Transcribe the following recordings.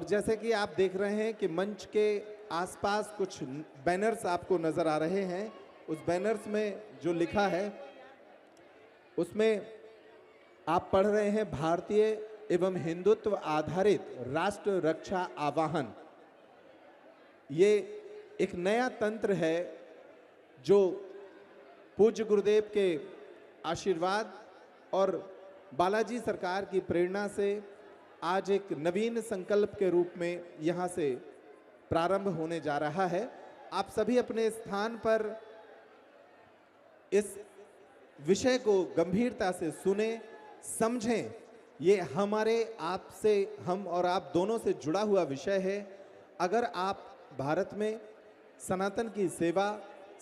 और जैसे कि आप देख रहे हैं कि मंच के आसपास कुछ बैनर्स आपको नजर आ रहे हैं। उस बैनर्स में जो लिखा है उसमें आप पढ़ रहे हैं भारतीय एवं हिंदुत्व आधारित राष्ट्र रक्षा आवाहन। ये एक नया तंत्र है जो पूज्य गुरुदेव के आशीर्वाद और बालाजी सरकार की प्रेरणा से आज एक नवीन संकल्प के रूप में यहाँ से प्रारंभ होने जा रहा है। आप सभी अपने स्थान पर इस विषय को गंभीरता से सुने, समझें। ये हमारे आपसे, हम और आप दोनों से जुड़ा हुआ विषय है। अगर आप भारत में सनातन की सेवा,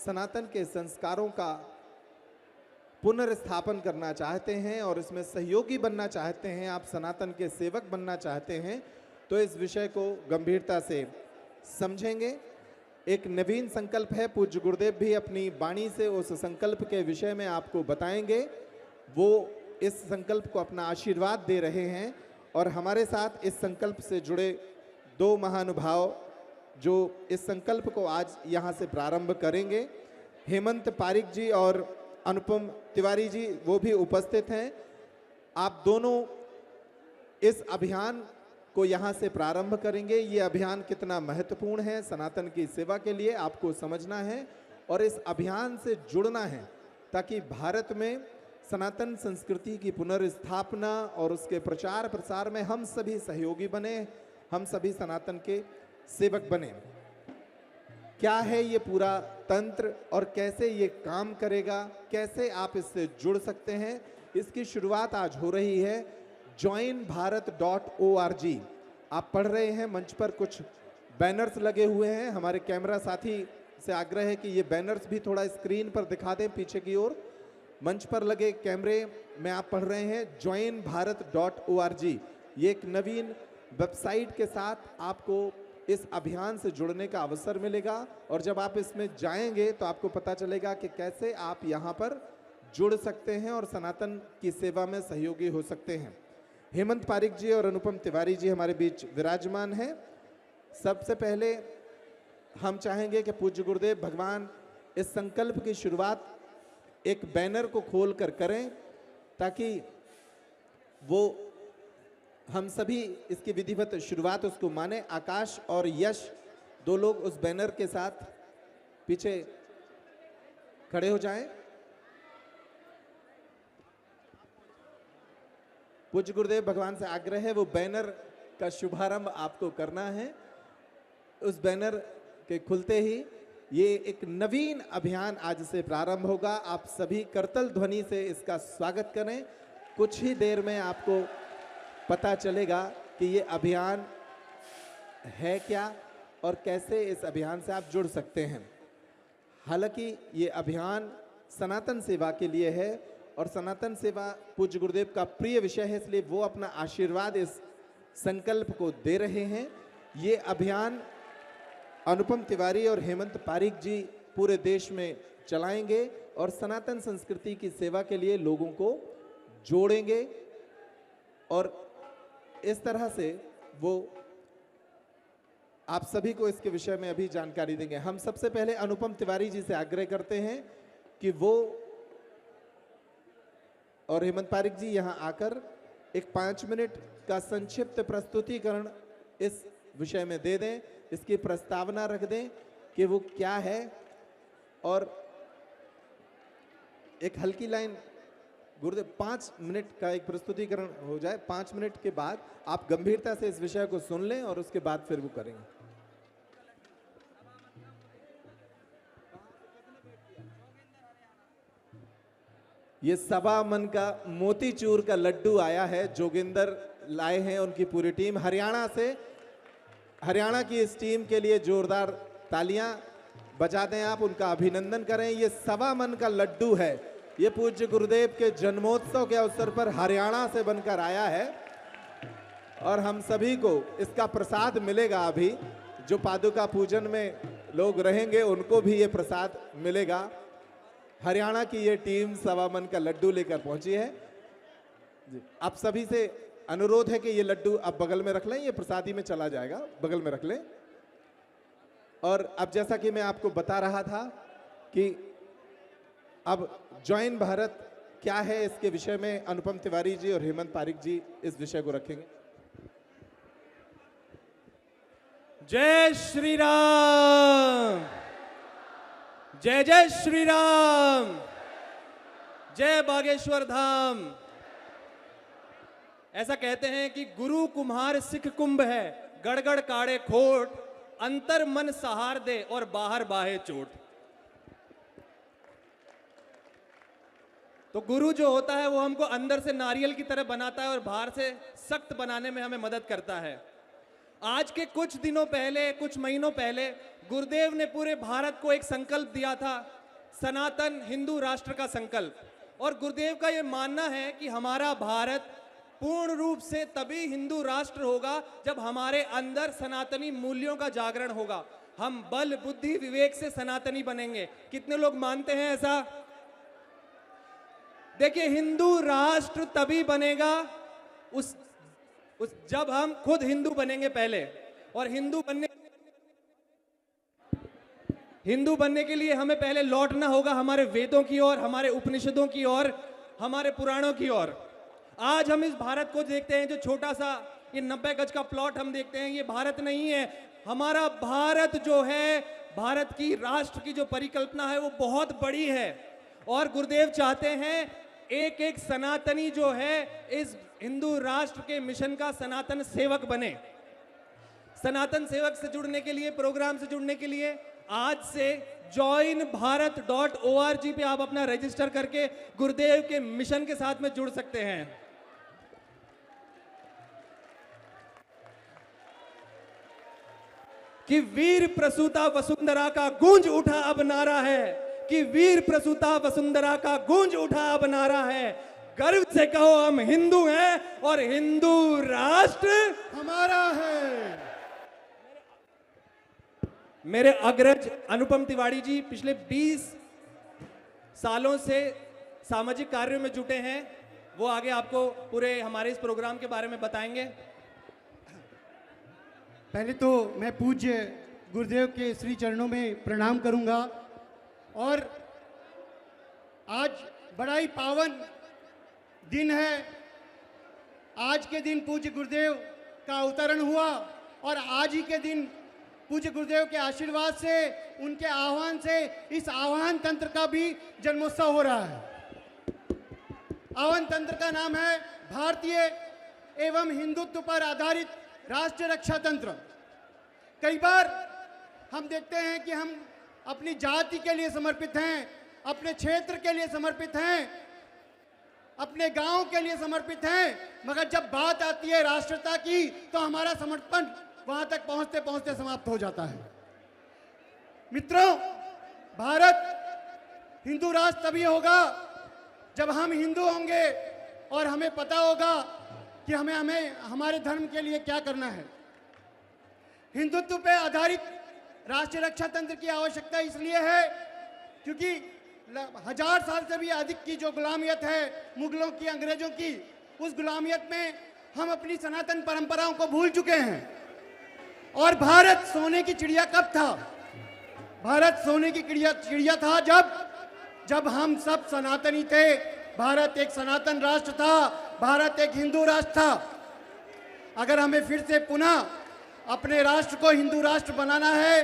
सनातन के संस्कारों का पुनर्स्थापन करना चाहते हैं और इसमें सहयोगी बनना चाहते हैं, आप सनातन के सेवक बनना चाहते हैं, तो इस विषय को गंभीरता से समझेंगे। एक नवीन संकल्प है। पूज्य गुरुदेव भी अपनी वाणी से उस संकल्प के विषय में आपको बताएंगे। वो इस संकल्प को अपना आशीर्वाद दे रहे हैं और हमारे साथ इस संकल्प से जुड़े दो महानुभाव जो इस संकल्प को आज यहाँ से प्रारंभ करेंगे, हेमंत पारिक जी और अनुपम तिवारी जी, वो भी उपस्थित हैं। आप दोनों इस अभियान को यहाँ से प्रारंभ करेंगे। ये अभियान कितना महत्वपूर्ण है सनातन की सेवा के लिए, आपको समझना है और इस अभियान से जुड़ना है ताकि भारत में सनातन संस्कृति की पुनर्स्थापना और उसके प्रचार प्रसार में हम सभी सहयोगी बने, हम सभी सनातन के सेवक बने। क्या है ये पूरा तंत्र और कैसे ये काम करेगा, कैसे आप इससे जुड़ सकते हैं, इसकी शुरुआत आज हो रही है joinbharat.org। आप पढ़ रहे हैं मंच पर कुछ बैनर्स लगे हुए हैं। हमारे कैमरा साथी से आग्रह है कि ये बैनर्स भी थोड़ा स्क्रीन पर दिखा दें पीछे की ओर। मंच पर लगे कैमरे में आप पढ़ रहे हैं joinbharat.org। ये एक नवीन वेबसाइट के साथ आपको इस अभियान से जुड़ने का अवसर मिलेगा और जब आप इसमें जाएंगे तो आपको पता चलेगा कि कैसे आप यहाँ पर जुड़ सकते हैं और सनातन की सेवा में सहयोगी हो सकते हैं। हेमंत पारिक जी और अनुपम तिवारी जी हमारे बीच विराजमान हैं। सबसे पहले हम चाहेंगे कि पूज्य गुरुदेव भगवान इस संकल्प की शुरुआत एक बैनर को खोल कर करें ताकि वो हम सभी इसकी विधिवत शुरुआत उसको माने। आकाश और यश दो लोग उस बैनर के साथ पीछे खड़े हो जाएं। पूज्य गुरुदेव भगवान से आग्रह है वो बैनर का शुभारंभ आपको करना है। उस बैनर के खुलते ही ये एक नवीन अभियान आज से प्रारंभ होगा। आप सभी करतल ध्वनि से इसका स्वागत करें। कुछ ही देर में आपको पता चलेगा कि ये अभियान है क्या और कैसे इस अभियान से आप जुड़ सकते हैं। हालांकि ये अभियान सनातन सेवा के लिए है और सनातन सेवा पूज्य गुरुदेव का प्रिय विषय है, इसलिए वो अपना आशीर्वाद इस संकल्प को दे रहे हैं। ये अभियान अनुपम तिवारी और हेमंत पारिक जी पूरे देश में चलाएंगे और सनातन संस्कृति की सेवा के लिए लोगों को जोड़ेंगे और इस तरह से वो आप सभी को इसके विषय में अभी जानकारी देंगे। हम सबसे पहले अनुपम तिवारी जी से आग्रह करते हैं कि वो और हेमंत पारिक जी यहां आकर एक 5 मिनट का संक्षिप्त प्रस्तुतिकरण इस विषय में दे दें, इसकी प्रस्तावना रख दें कि वो क्या है और एक हल्की लाइन गुरुदेव 5 मिनट का एक प्रस्तुतिकरण हो जाए। 5 मिनट के बाद आप गंभीरता से इस विषय को सुन लें और उसके बाद फिर वो करेंगे। ये सवा मन का मोतीचूर का लड्डू आया है, जोगिंदर लाए हैं उनकी पूरी टीम हरियाणा से। हरियाणा की इस टीम के लिए जोरदार तालियां बजा दें आप, उनका अभिनंदन करें। ये सवा मन का लड्डू है, ये पूज्य गुरुदेव के जन्मोत्सव के अवसर पर हरियाणा से बनकर आया है और हम सभी को इसका प्रसाद मिलेगा। अभी जो पादुका पूजन में लोग रहेंगे उनको भी ये प्रसाद मिलेगा। हरियाणा की ये टीम सवा मन का लड्डू लेकर पहुंची है। आप सभी से अनुरोध है कि ये लड्डू आप बगल में रख लें, ये प्रसादी में चला जाएगा, बगल में रख लें। और अब जैसा कि मैं आपको बता रहा था कि अब जॉइन भारत क्या है, इसके विषय में अनुपम तिवारी जी और हेमंत पारिक जी इस विषय को रखेंगे। जय श्री राम, जय जय श्री राम, जय बागेश्वर धाम। ऐसा कहते हैं कि गुरु कुम्हार सिख कुंभ है, गड़गड़ काड़े खोट, अंतर मन सहार दे और बाहर बाहे चोट। तो गुरु जो होता है वो हमको अंदर से नारियल की तरह बनाता है और बाहर से सख्त बनाने में हमें मदद करता है। आज के कुछ दिनों पहले, कुछ महीनों पहले गुरुदेव ने पूरे भारत को एक संकल्प दिया था, सनातन हिंदू राष्ट्र का संकल्प। और गुरुदेव का ये मानना है कि हमारा भारत पूर्ण रूप से तभी हिंदू राष्ट्र होगा जब हमारे अंदर सनातनी मूल्यों का जागरण होगा। हम बल बुद्धि विवेक से सनातनी बनेंगे। कितने लोग मानते हैं ऐसा? देखिए, हिंदू राष्ट्र तभी बनेगा उस जब हम खुद हिंदू बनेंगे पहले। और हिंदू बनने के लिए हमें पहले लौटना होगा हमारे वेदों की ओर, हमारे उपनिषदों की ओर, हमारे पुराणों की ओर। आज हम इस भारत को देखते हैं, जो छोटा सा ये 90 गज का प्लॉट हम देखते हैं, ये भारत नहीं है। हमारा भारत जो है, भारत की राष्ट्र की जो परिकल्पना है वो बहुत बड़ी है। और गुरुदेव चाहते हैं एक एक सनातनी जो है इस हिंदू राष्ट्र के मिशन का सनातन सेवक बने। सनातन सेवक से जुड़ने के लिए, प्रोग्राम से जुड़ने के लिए आज से joinbharat.org पे आप अपना रजिस्टर करके गुरुदेव के मिशन के साथ में जुड़ सकते हैं। कि वीर प्रसूता वसुंधरा का गूंज उठा अब नारा है, कि वीर प्रसूता वसुंधरा का गूंज उठा अब नारा है। गर्व से कहो हम हिंदू हैं और हिंदू राष्ट्र हमारा है। मेरे अग्रज अनुपम तिवारी जी पिछले 20 सालों से सामाजिक कार्यों में जुटे हैं। वो आगे आपको पूरे हमारे इस प्रोग्राम के बारे में बताएंगे। पहले तो मैं पूज्य गुरुदेव के श्री चरणों में प्रणाम करूंगा। और आज बड़ा ही पावन दिन है। आज के दिन पूज्य गुरुदेव का अवतरण हुआ और आज ही के दिन पूज्य गुरुदेव के आशीर्वाद से, उनके आह्वान से इस आह्वान तंत्र का भी जन्मोत्सव हो रहा है। आह्वान तंत्र का नाम है भारतीय एवं हिंदुत्व पर आधारित राष्ट्रीय रक्षा तंत्र। कई बार हम देखते हैं कि हम अपनी जाति के लिए समर्पित हैं, अपने क्षेत्र के लिए समर्पित हैं, अपने गांव के लिए समर्पित हैं, मगर जब बात आती है राष्ट्रता की तो हमारा समर्पण वहां तक पहुंचते पहुंचते समाप्त हो जाता है। मित्रों, भारत हिंदू राष्ट्र तभी होगा जब हम हिंदू होंगे और हमें पता होगा कि हमें हमारे धर्म के लिए क्या करना है। हिंदुत्व पे आधारित राष्ट्रीय रक्षा तंत्र की आवश्यकता इसलिए है क्योंकि 1000 साल से भी अधिक की जो गुलामियत है मुगलों की, अंग्रेजों की, उस गुलामियत में हम अपनी सनातन परंपराओं को भूल चुके हैं। और भारत सोने की चिड़िया कब था? भारत सोने की चिड़िया था जब हम सब सनातनी थे। भारत एक सनातन राष्ट्र था, भारत एक हिंदू राष्ट्र था। अगर हमें फिर से पुनः अपने राष्ट्र को हिंदू राष्ट्र बनाना है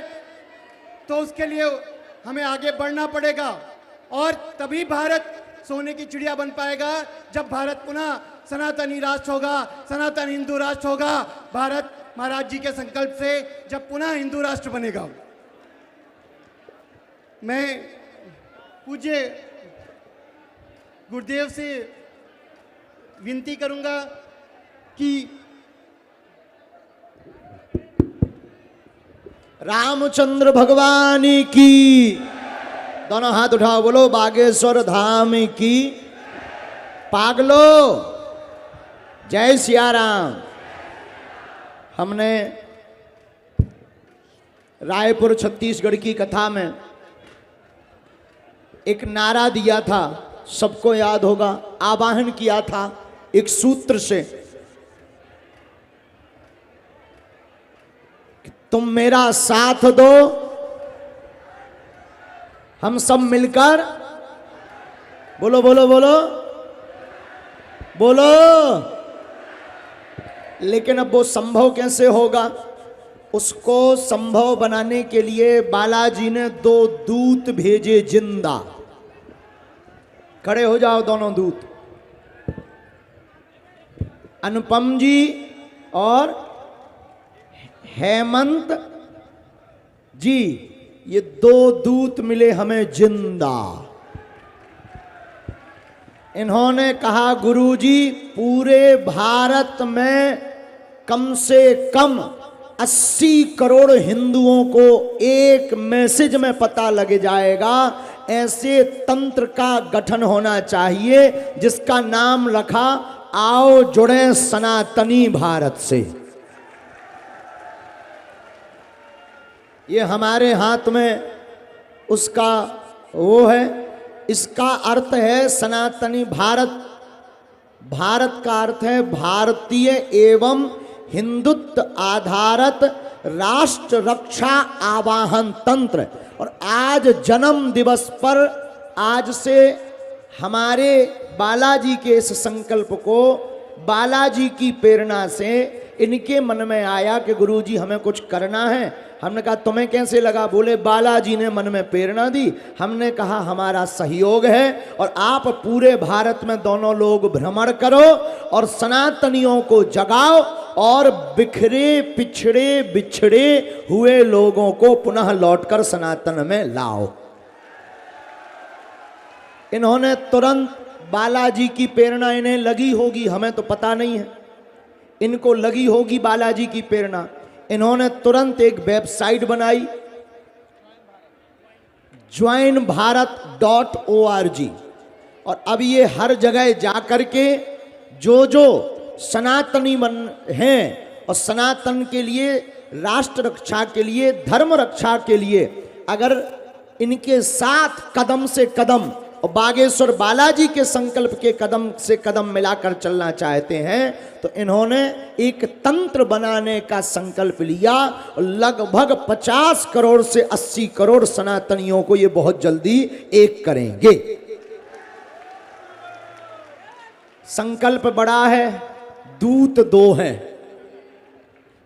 तो उसके लिए हमें आगे बढ़ना पड़ेगा। और तभी भारत सोने की चिड़िया बन पाएगा जब भारत पुनः सनातनी राष्ट्र होगा, सनातन हिंदू राष्ट्र होगा। भारत महाराज जी के संकल्प से जब पुनः हिंदू राष्ट्र बनेगा। मैं पूज्य गुरुदेव से विनती करूंगा कि रामचंद्र भगवान की, दोनों हाथ उठाओ, बोलो बागेश्वर धाम की। पागलो, जय सिया राम। हमने रायपुर छत्तीसगढ़ की कथा में एक नारा दिया था, सबको याद होगा, आवाहन किया था एक सूत्र से तुम मेरा साथ दो, हम सब मिलकर बोलो बोलो बोलो बोलो। लेकिन अब वो संभव कैसे होगा? उसको संभव बनाने के लिए बालाजी ने 2 दूत भेजे जिंदा। खड़े हो जाओ दोनों दूत, अनुपम जी और हेमंत जी। ये 2 दूत मिले हमें जिंदा। इन्होंने कहा गुरुजी पूरे भारत में कम से कम 80 करोड़ हिंदुओं को एक मैसेज में पता लग जाएगा। ऐसे तंत्र का गठन होना चाहिए जिसका नाम रखा आओ जुड़े सनातनी भारत से। ये हमारे हाथ में उसका वो है। इसका अर्थ है सनातनी भारत। भारत का अर्थ है भारतीय एवं हिंदुत्व आधारित राष्ट्र रक्षा आवाहन तंत्र। और आज जन्म दिवस पर आज से हमारे बालाजी के इस संकल्प को बालाजी की प्रेरणा से इनके मन में आया कि गुरुजी हमें कुछ करना है। हमने कहा तुम्हें कैसे लगा? बोले बालाजी ने मन में प्रेरणा दी। हमने कहा हमारा सहयोग है और आप पूरे भारत में दोनों लोग भ्रमण करो और सनातनियों को जगाओ और बिखरे पिछड़े बिछड़े हुए लोगों को पुनः लौटकर सनातन में लाओ। इन्होंने तुरंत, बालाजी की प्रेरणा इन्हें लगी होगी, हमें तो पता नहीं है, इनको लगी होगी बालाजी की प्रेरणा। इन्होंने तुरंत एक वेबसाइट बनाई joinbharat.org। और अब ये हर जगह जाकर के जो जो सनातनी मन हैं और सनातन के लिए, राष्ट्र रक्षा के लिए, धर्म रक्षा के लिए अगर इनके साथ कदम से कदम और बागेश्वर बालाजी के संकल्प के कदम से कदम मिलाकर चलना चाहते हैं तो इन्होंने एक तंत्र बनाने का संकल्प लिया। लगभग 50 करोड़ से 80 करोड़ सनातनियों को ये बहुत जल्दी एक करेंगे। संकल्प बड़ा है, दूत 2 हैं।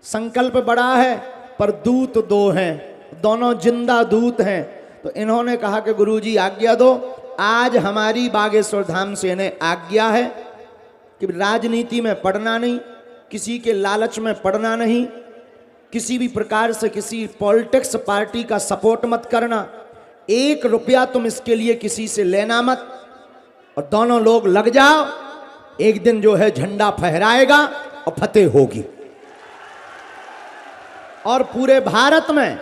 संकल्प बड़ा है पर दूत 2 हैं, दोनों जिंदा दूत हैं। तो इन्होंने कहा कि गुरुजी आज्ञा दो। आज हमारी बागेश्वर धाम से इन्हें आज्ञा है कि राजनीति में पढ़ना नहीं, किसी के लालच में पढ़ना नहीं, किसी भी प्रकार से किसी पॉलिटिक्स पार्टी का सपोर्ट मत करना, 1 रुपया तुम इसके लिए किसी से लेना मत। और दोनों लोग लग जाओ, एक दिन जो है झंडा फहराएगा और फतेह होगी। और पूरे भारत में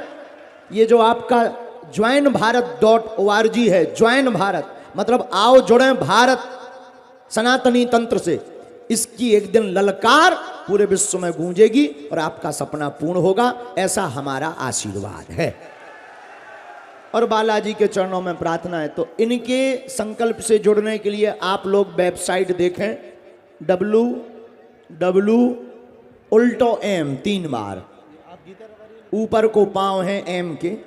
ये जो आपका joinbharat.org है, ज्वाइन भारत मतलब आओ जुड़े भारत सनातनी तंत्र से, इसकी एक दिन ललकार पूरे विश्व में गूंजेगी और आपका सपना पूर्ण होगा, ऐसा हमारा आशीर्वाद है। और बालाजी के चरणों में प्रार्थना है। तो इनके संकल्प से जुड़ने के लिए आप लोग वेबसाइट देखें, www.ulto.m 3 बार, ऊपर को पांव हैं एम के,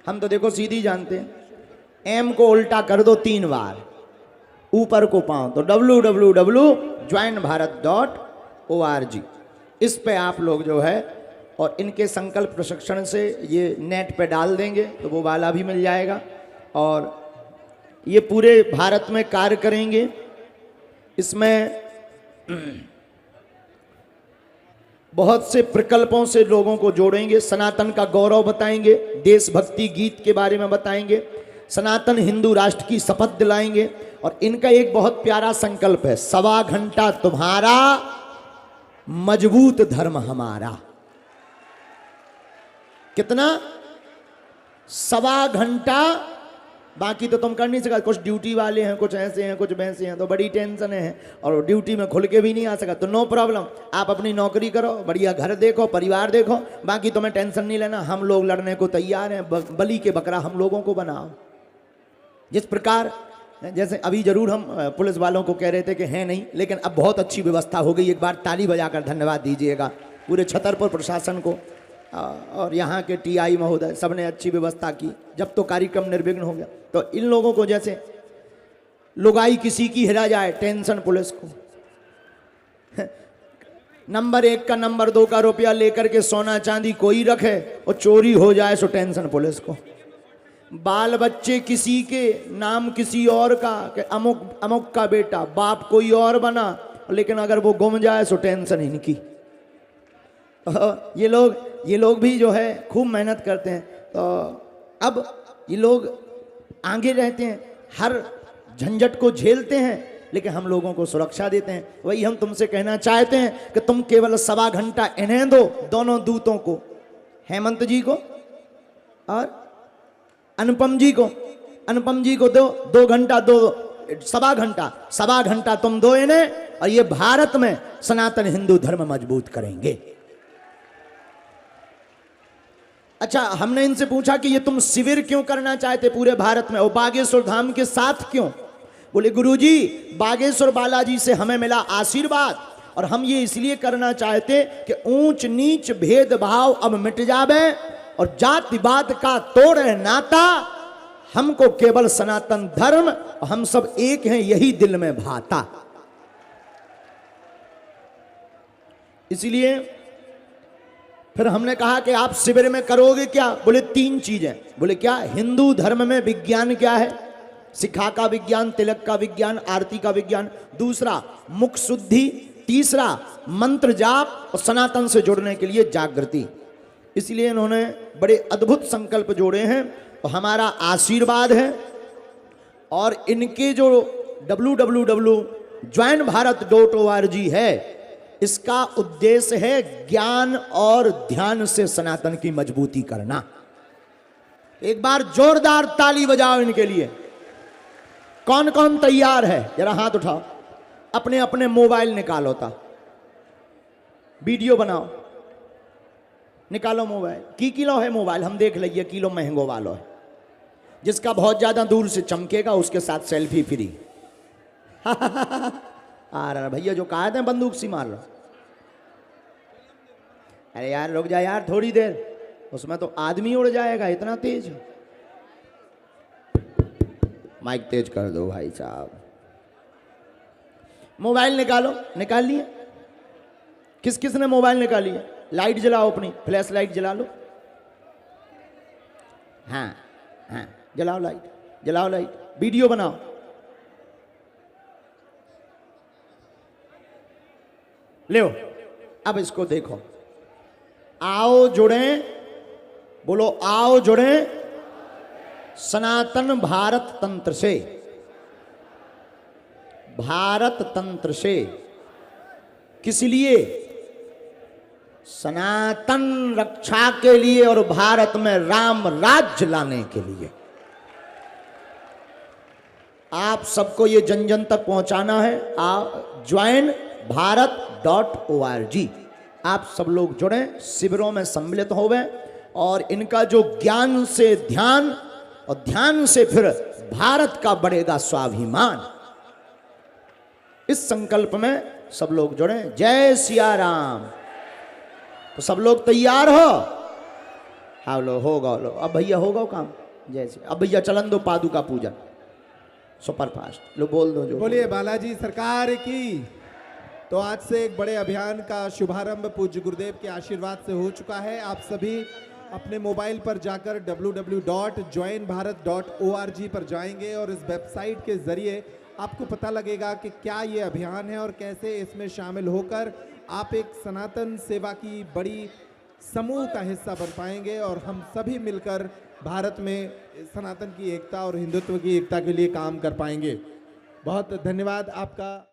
हम तो देखो सीधी जानते हैं, एम को उल्टा कर दो 3 बार, ऊपर को पांव, तो www.joinbharat.org इस पे आप लोग जो है और इनके संकल्प प्रशिक्षण से ये नेट पे डाल देंगे तो वो वाला भी मिल जाएगा। और ये पूरे भारत में कार्य करेंगे। इसमें बहुत से प्रकल्पों से लोगों को जोड़ेंगे, सनातन का गौरव बताएंगे, देशभक्ति गीत के बारे में बताएंगे, सनातन हिंदू राष्ट्र की शपथ दिलाएंगे। और इनका एक बहुत प्यारा संकल्प है, 1.25 घंटा तुम्हारा मजबूत धर्म हमारा। कितना? 1.25 घंटा। बाकी तो तुम कर नहीं सका, कुछ ड्यूटी वाले हैं, कुछ ऐसे हैं, कुछ वैसे हैं, तो बड़ी टेंशन है और ड्यूटी में खुल के भी नहीं आ सका तो नो प्रॉब्लम, आप अपनी नौकरी करो, बढ़िया घर देखो, परिवार देखो, बाकी तुम्हें टेंशन नहीं लेना। हम लोग लड़ने को तैयार हैं, बलि के बकरा हम लोगों को बनाओ। जिस प्रकार जैसे अभी जरूर हम पुलिस वालों को कह रहे थे कि है नहीं, लेकिन अब बहुत अच्छी व्यवस्था हो गई। एक बार ताली बजाकर धन्यवाद दीजिएगा पूरे छतरपुर प्रशासन को। और यहाँ के टीआई महोदय सबने अच्छी व्यवस्था की। जब तो कार्यक्रम निर्विघ्न हो गया, तो इन लोगों को जैसे लुगाई किसी की हिरा जाए, टेंशन पुलिस को। नंबर 1 का नंबर 2 का रुपया लेकर के सोना चांदी कोई रखे और चोरी हो जाए सो टेंशन पुलिस को। बाल बच्चे किसी के नाम किसी और का, कि अमुक अमुक का बेटा, बाप कोई और बना, लेकिन अगर वो गुम जाए सो टेंशन इनकी। तो ये लोग भी जो है खूब मेहनत करते हैं। तो अब ये लोग आगे रहते हैं, हर झंझट को झेलते हैं, लेकिन हम लोगों को सुरक्षा देते हैं। वही हम तुमसे कहना चाहते हैं कि तुम केवल 1.25 घंटा इन्हें दो, दोनों दूतों को, हेमंत जी को और अनुपम जी को। अनुपम जी को दो 2 घंटा, 1.25 घंटा तुम दो इन्हें, और ये भारत में सनातन हिंदू धर्म मजबूत करेंगे। अच्छा, हमने इनसे पूछा कि ये तुम शिविर क्यों करना चाहते पूरे भारत में, और बागेश्वर धाम के साथ क्यों? बोले गुरुजी, बागेश्वर बालाजी से हमें मिला आशीर्वाद, और हम ये इसलिए करना चाहते कि ऊंच नीच भेदभाव अब मिट जावे, और जातिवाद का तोड़े नाता, हमको केवल सनातन धर्म, हम सब एक हैं, यही दिल में भाता। इसलिए फिर हमने कहा कि आप शिविर में करोगे क्या? बोले 3 चीजें। बोले क्या? हिंदू धर्म में विज्ञान क्या है? शिखा का विज्ञान, तिलक का विज्ञान, आरती का विज्ञान। दूसरा मुख शुद्धि। तीसरा मंत्र जाप और सनातन से जुड़ने के लिए जागृति। इसलिए इन्होंने बड़े अद्भुत संकल्प जोड़े हैं, और हमारा आशीर्वाद है। और इनके जो www.joinbharat.org है, इसका उद्देश्य है ज्ञान और ध्यान से सनातन की मजबूती करना। एक बार जोरदार ताली बजाओ इनके लिए। कौन कौन तैयार है? जरा हाथ उठाओ, अपने अपने मोबाइल निकालो, वीडियो बनाओ, निकालो मोबाइल। की किलो है मोबाइल? हम देख लीजिए, किलो महंगो वालो है। जिसका बहुत ज्यादा दूर से चमकेगा उसके साथ सेल्फी फ्री। आ रहा भैया जो कहा थे बंदूक सी मार रहा। अरे यार रुक जा यार थोड़ी देर, उसमें तो आदमी उड़ जाएगा, इतना तेज। माइक तेज कर दो भाई साहब। मोबाइल निकालो। निकाल लिए? किस किस ने मोबाइल निकाली है? लाइट जलाओ, अपनी फ्लैश लाइट जला लो। हाँ हाँ, जलाओ लाइट, जलाओ लाइट, वीडियो बनाओ। ले अब इसको देखो। आओ जुड़े, बोलो आओ जुड़े सनातन भारत तंत्र से। भारत तंत्र से किस लिए? सनातन रक्षा के लिए और भारत में राम राज्य लाने के लिए। आप सबको ये जन जन तक पहुंचाना है। आप joinbharat.org आप सब लोग जुड़ें, शिविरों में सम्मिलित होवें, और इनका जो ज्ञान से ध्यान और ध्यान से फिर भारत का बढ़ेगा स्वाभिमान, इस संकल्प में सब लोग जुड़ें। जय सिया राम। तो सब लोग तैयार हो? हाँ लो, होगा लो। अब भैया होगा काम। जय सिया। अब भैया चलन दो पादुका पूजन सुपर फास्ट। लो बोल दो जो। बोलिए बालाजी सरकार की। तो आज से एक बड़े अभियान का शुभारंभ पूज्य गुरुदेव के आशीर्वाद से हो चुका है। आप सभी अपने मोबाइल पर जाकर www.joinbharat.org पर जाएंगे, और इस वेबसाइट के जरिए आपको पता लगेगा कि क्या ये अभियान है और कैसे इसमें शामिल होकर आप एक सनातन सेवा की बड़ी समूह का हिस्सा बन पाएंगे, और हम सभी मिलकर भारत में सनातन की एकता और हिंदुत्व की एकता के लिए काम कर पाएंगे। बहुत धन्यवाद आपका।